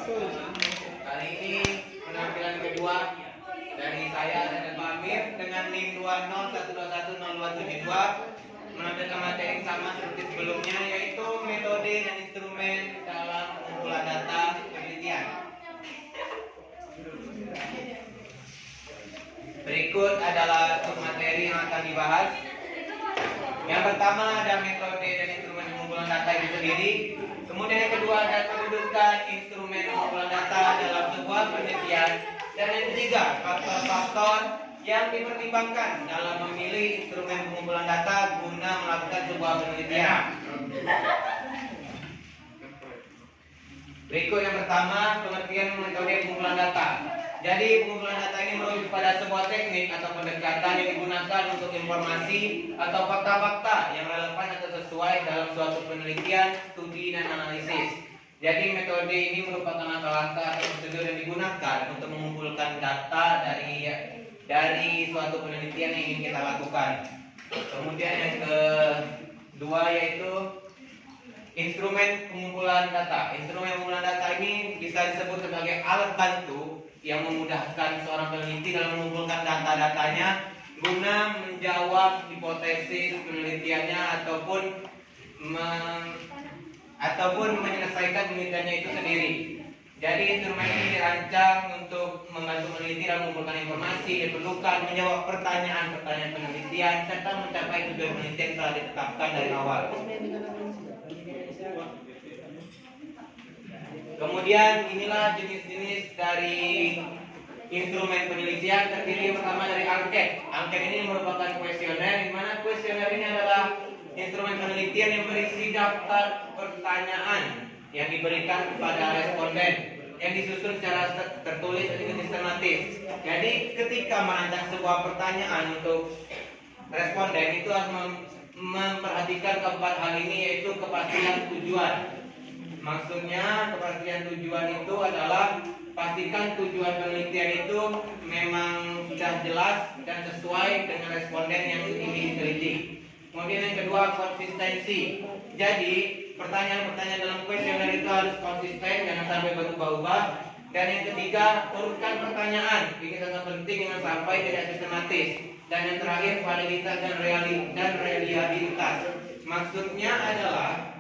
Kali ini penampilan kedua dari saya dan Pak Amir dengan NIM 201210272 menampilkan materi yang sama seperti sebelumnya, yaitu metode dan instrumen dalam pengumpulan data penelitian. Berikut adalah materi yang akan dibahas. Yang pertama ada metode dan instrumen pengumpulan data itu sendiri. Kemudian yang kedua ada kedudukan instrumen pengumpulan data dalam sebuah penelitian. Dan yang ketiga, faktor-faktor yang dipertimbangkan dalam memilih instrumen pengumpulan data guna melakukan sebuah penelitian. Berikut yang pertama, pengertian metode pengumpulan data. Jadi pengumpulan data ini merujuk pada sebuah teknik atau pendekatan yang digunakan untuk informasi atau fakta-fakta yang relevan atau sesuai dalam suatu penelitian, studi, dan analisis. Jadi metode ini merupakan langkah-langkah atau prosedur yang digunakan untuk mengumpulkan data dari suatu penelitian yang ingin kita lakukan. Kemudian yang kedua yaitu instrumen pengumpulan data. Instrumen pengumpulan data ini bisa disebut sebagai alat bantu yang memudahkan seorang peneliti dalam mengumpulkan data-datanya guna menjawab hipotesis penelitiannya ataupun menyelesaikan penelitiannya itu sendiri. Jadi instrumen ini dirancang untuk membantu peneliti dalam mengumpulkan informasi yang diperlukan, menjawab pertanyaan-pertanyaan penelitian, serta mencapai tujuan penelitian yang telah ditetapkan dari awal. Kemudian inilah jenis-jenis dari instrumen penelitian. Terdiri pertama dari angket. Angket ini merupakan kuesioner, di mana kuesioner ini adalah instrumen penelitian yang berisi daftar pertanyaan yang diberikan kepada responden yang disusun secara tertulis dan sistematis. Jadi ketika merancang sebuah pertanyaan untuk responden itu harus memperhatikan keempat hal ini, yaitu kepastian tujuan. Maksudnya kepastian tujuan itu adalah pastikan tujuan penelitian itu memang sudah jelas dan sesuai dengan responden yang ingin diteliti. Kemudian yang kedua, konsistensi. Jadi pertanyaan-pertanyaan dalam kuesioner itu harus konsisten, jangan sampai berubah-ubah. Dan yang ketiga, urutkan pertanyaan. Ini sangat penting, jangan sampai tidak sistematis. Dan yang terakhir, validitas dan reliabilitas. Maksudnya adalah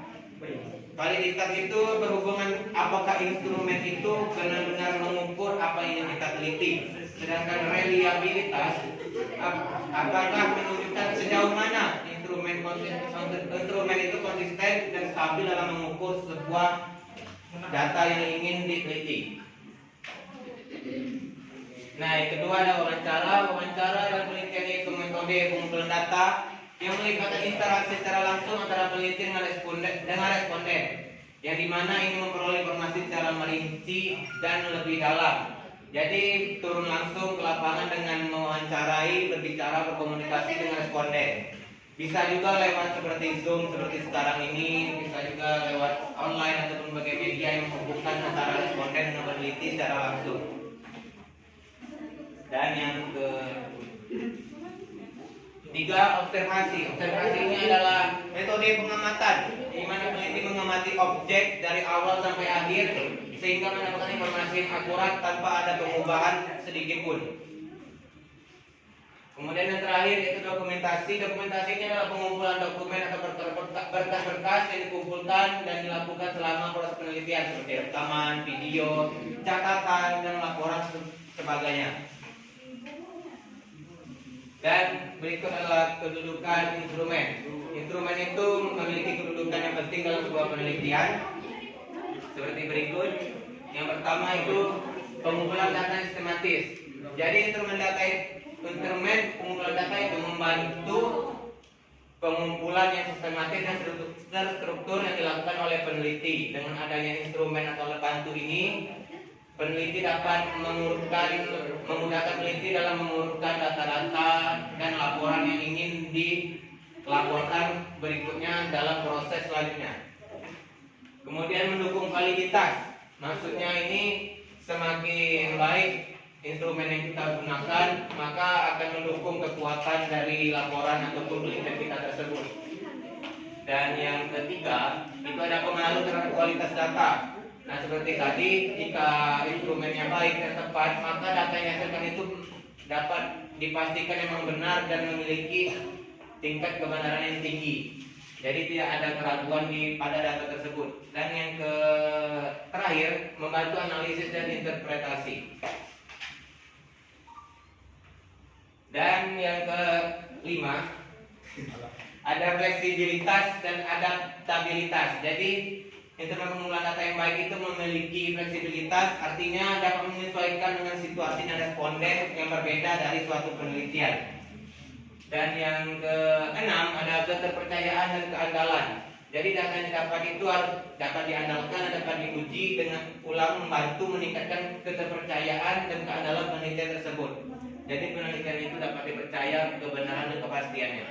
validitas itu berhubungan apakah instrumen itu benar-benar mengukur apa yang kita teliti. Sedangkan reliabilitas, apakah menunjukkan sejauh mana instrumen itu konsisten dan stabil dalam mengukur sebuah data yang ingin diteliti. Nah, yang kedua ada wawancara dan penelitian, yaitu metode pengumpulan data yang melibatkan interaksi secara langsung antara peneliti dengan responden, yang dimana ini memperoleh informasi secara merinci dan lebih dalam. Jadi turun langsung ke lapangan dengan mewawancarai, berbicara, berkomunikasi dengan responden. Bisa juga lewat seperti Zoom seperti sekarang ini, bisa juga lewat online ataupun berbagai media yang menghubungkan antara responden dengan peneliti secara langsung. Dan yang ketiga, observasi. Observasi ini adalah metode pengamatan, di mana peneliti mengamati objek dari awal sampai akhir sehingga mendapatkan informasi yang akurat tanpa ada pengubahan sedikit pun. Kemudian yang terakhir yaitu dokumentasi. Dokumentasi ini adalah pengumpulan dokumen atau berkas-berkas yang dikumpulkan dan dilakukan selama proses penelitian seperti rekaman, video, catatan, dan laporan sebagainya. Dan berikut adalah kedudukan instrumen. Instrumen itu memiliki kedudukan yang penting dalam sebuah penelitian seperti berikut. Yang pertama itu pengumpulan data sistematis. Jadi instrumen pengumpulan data itu membantu pengumpulan yang sistematis dan terstruktur yang dilakukan oleh peneliti. Dengan adanya instrumen atau alat bantu ini, peneliti dapat memudahkan peneliti dalam mengurutkan data-data dan laporan yang ingin dilaporkan berikutnya dalam proses selanjutnya. Kemudian mendukung validitas. Maksudnya ini semakin baik instrumen yang kita gunakan, maka akan mendukung kekuatan dari laporan ataupun penelitian kita tersebut. Dan yang ketiga, itu ada pengaruh terhadap kualitas data. Nah, seperti tadi, jika instrumennya baik dan tepat, maka data yang dihasilkan itu dapat dipastikan memang benar dan memiliki tingkat kebenaran yang tinggi. Jadi tidak ada keraguan pada data tersebut. Dan yang terakhir, membantu analisis dan interpretasi. Dan yang kelima, ada fleksibilitas dan adaptabilitas. Jadi instrumen pengumpulan data yang baik itu memiliki fleksibilitas, artinya dapat menyesuaikan dengan situasi dan responden yang berbeda dari suatu penelitian. Dan yang keenam, ada keterpercayaan dan keandalan. Jadi data yang didapat itu harus dapat diandalkan dan dapat diuji dengan ulang, membantu meningkatkan keterpercayaan dan keandalan penelitian tersebut. Jadi penelitian itu dapat dipercaya kebenaran dan kepastiannya.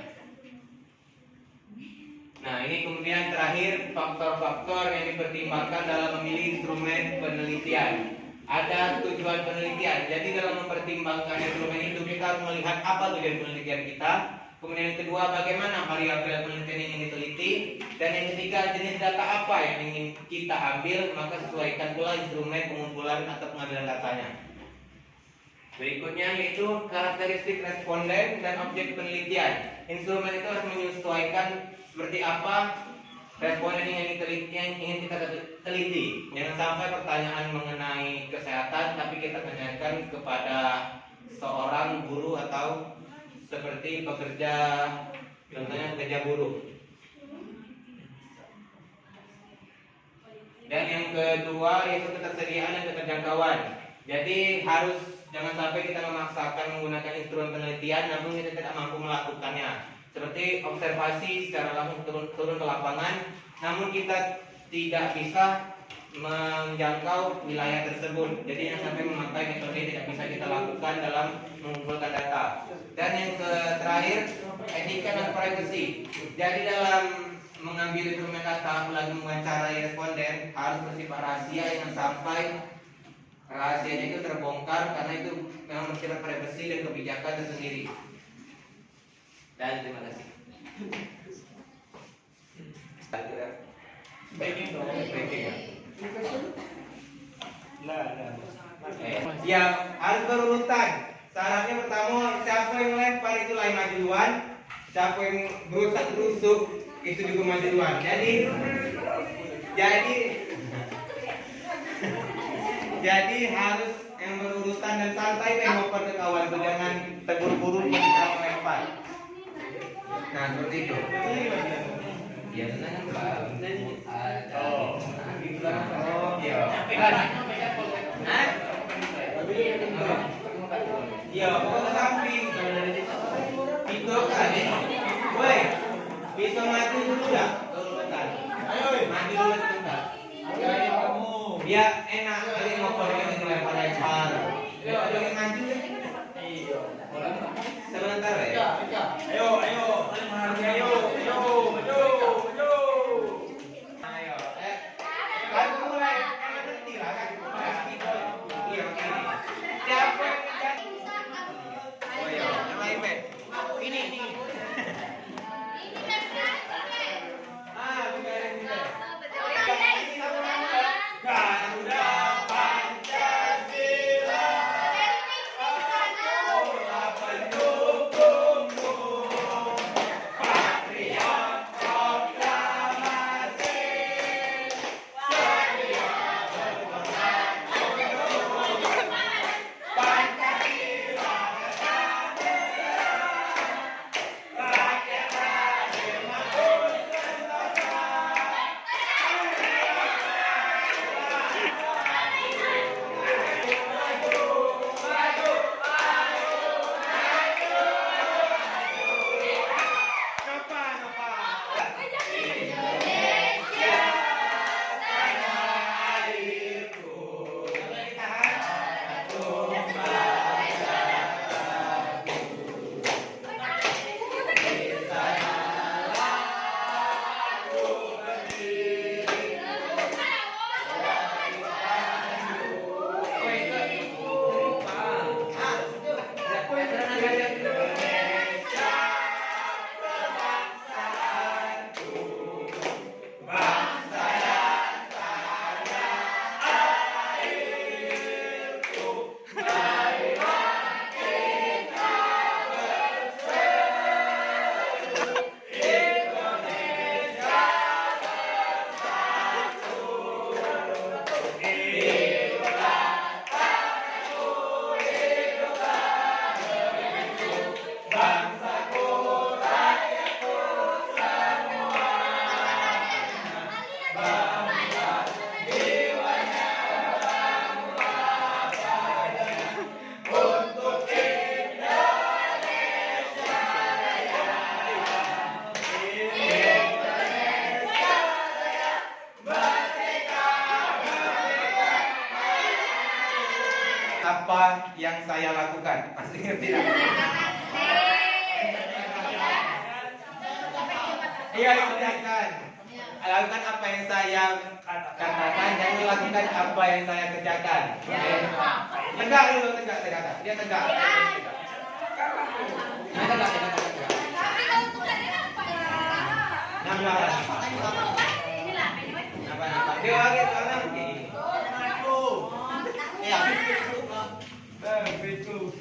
Nah, ini kemudian terakhir faktor-faktor yang dipertimbangkan dalam memilih instrumen penelitian. Ada tujuan penelitian. Jadi dalam mempertimbangkan instrumen itu kita harus melihat apa tujuan penelitian kita. Kemudian yang kedua, bagaimana variabel penelitian yang ingin diteliti. Dan yang ketiga, jenis data apa yang ingin kita ambil, maka sesuaikan pula instrumen pengumpulan atau pengambilan datanya. Berikutnya yaitu karakteristik responden dan objek penelitian. Instrumen itu harus menyesuaikan seperti apa responden yang ingin kita teliti. Jangan sampai pertanyaan mengenai kesehatan tapi kita tanyakan kepada seorang guru atau seperti pekerja, contohnya pekerja buruh. Dan yang kedua yaitu ketersediaan dan keterjangkauan. Jadi jangan sampai kita memaksakan menggunakan instrumen penelitian namun kita tidak mampu melakukannya. Seperti observasi secara langsung turun ke lapangan, namun kita tidak bisa menjangkau wilayah tersebut. Jadi yang sampai memakai metode tidak bisa kita lakukan dalam mengumpulkan data. Dan yang terakhir, etika dan privacy. Jadi dalam mengambil instrumen data apalagi mewawancarai responden harus bersifat rahasia, yang sampai rahasianya itu terbongkar karena itu memang bersifat privasi dan kebijakan tersendiri. Dan terima kasih. Breaking dong, breaking ya. Ya harus berurutan. Syaratnya pertama, siapa yang lempar itu lain maju duluan, siapa yang berusak berusuk itu juga maju duluan. Jadi harus yang berurutan dan santai melempar ke kawan itu, jangan terburu-buru ketika melempar. Nah seperti itu. Ya senang Pak. Iya, ke samping. Itu kan. Woi, bisa maju dulu dah. Ayo, maju dulu sebentar. Biar enak kali ngobrolnya dilempar-lempar. Ayo, maju. Iya. Sebentar ya. Ayo. Ayo. Lalu mulai. Berhenti lah kan. Iya. Siapa yang jadi? Oh iya, yang lain Ben. Ini. Garuda Pancasila, aku pendukungmu. apa yang saya lakukan? Pasti ngerti lah. Iya, kerjakan. Lakukan apa yang saya katakan, jangan lakukan apa yang saya kerjakan. Tegak dulu, tegak. Dia tegak. Tegak. Nampak. Dia lagi sekarang begini. Ya.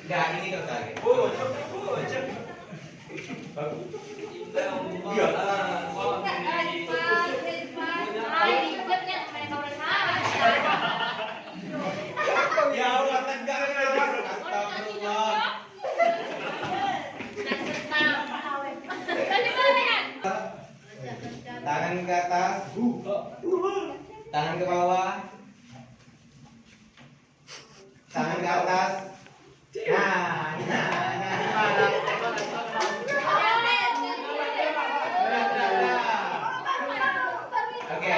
Dah ini tuh tadi. Iya. Ya Allah, tegak. Astagfirullah. Tangan ke atas, tangan ke bawah, tangan ke atas. Oke,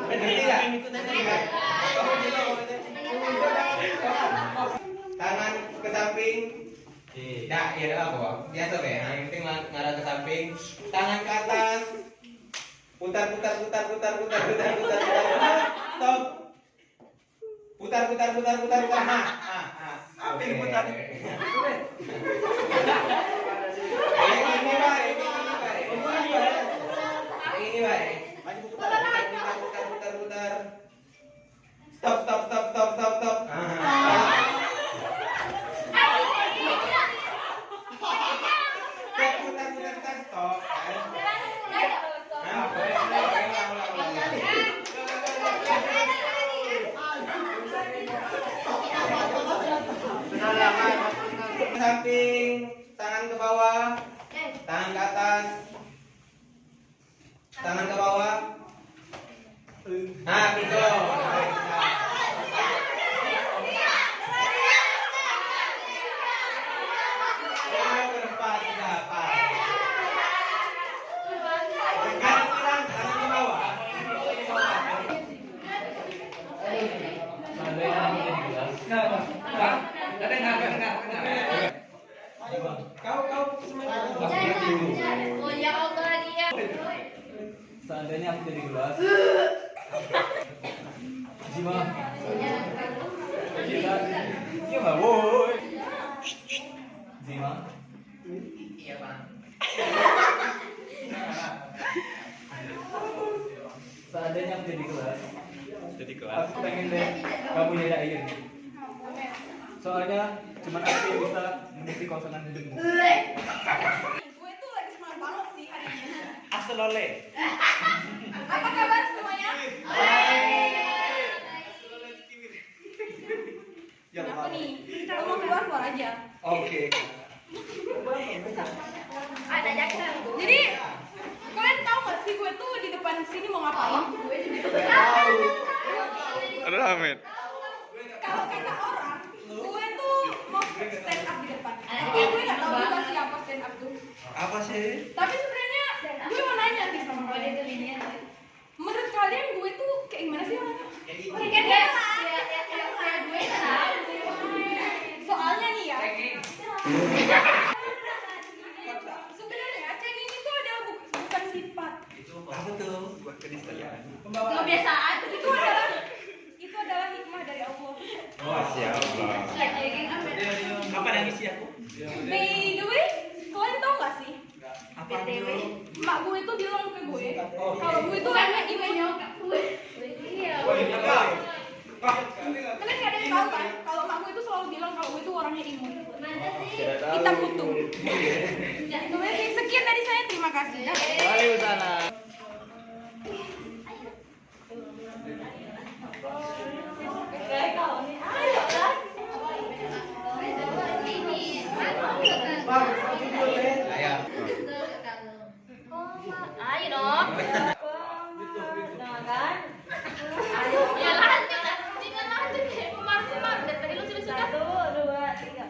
berhenti ya? Tangan ke samping. Nah, iya apa? Biasa deh. Yang penting ngarah ke samping. Tangan ke atas. Putar. Stop. Putar. Apa yang putar? Ini baik. Putar. Stop. Putar, stop. Samping, tangan ke bawah, tangan ke atas, tangan ke bawah. Nah, gitu. Seandainya aku jadi gelas. Zima. Iya nggak, woi. Zima. Iya, Bang. Seandainya aku jadi gelas. Aku pengen deh kamu jadi air. Soalnya cuma aku yang bisa mengisi kosongan hidupmu. Gue tuh lagi semangat banget sih hari ini. Asal oleh. Apa kabar semuanya? Kenapa nih? Kalau mau keluar aja. Oke. Ada jaksa. Jadi kalian tahu nggak sih gue tuh di depan sini mau ngapain? Ada Hamid. Kalau kata orang, gue tuh mau stand up di depan. Gue nggak tahu juga sih apa stand up tuh. Apa sih? Tapi sebenarnya gue mau nanya nih sama kalian. Menurut kalian gue tuh kayak gimana sih orangnya? Soalnya nih ya. Sebenarnya ceng ini tuh adalah bukan sifat. Apa tuh? Buat keniscayaan. Kebiasaan. Itu adalah hikmah dari Allah. Oh, siap. Apa nangis aku? By the way, kalian tau gak sih? Apa dulu? Mak gue tuh bilang ke gue, kalau gue tuh orangnya imun. Kalian gak ada yang tahu kan? Kalau mak gue tuh selalu bilang kalau gue tuh orangnya imun. Kita butuh. Sekian dari saya, terima kasih. Waalaikumsalam. Ayo dong. Nah kan? Ayo. Ya lanjut. Tinggal lanjut deh. Kemar dari tadi lu sudah. 1, 2, 3.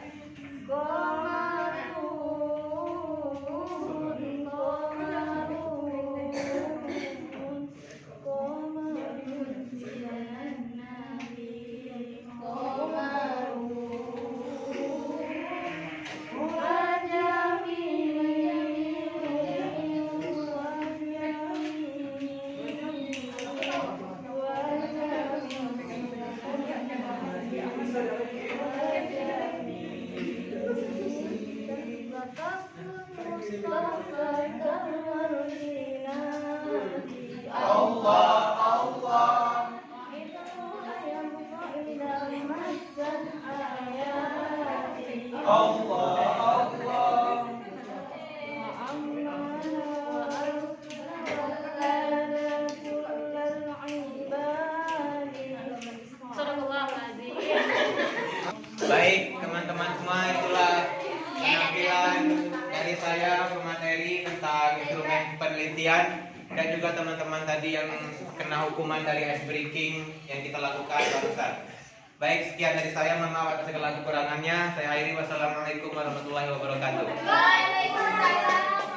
Baik teman-teman semua, itulah penampilan dari saya pemateri tentang instrumen penelitian dan juga teman-teman tadi yang kena hukuman dari ice breaking yang kita lakukan barusan. Baik, sekian dari saya, mohon maaf atas segala kekurangannya. Saya akhiri, wassalamualaikum warahmatullahi wabarakatuh. Waalaikumsalam.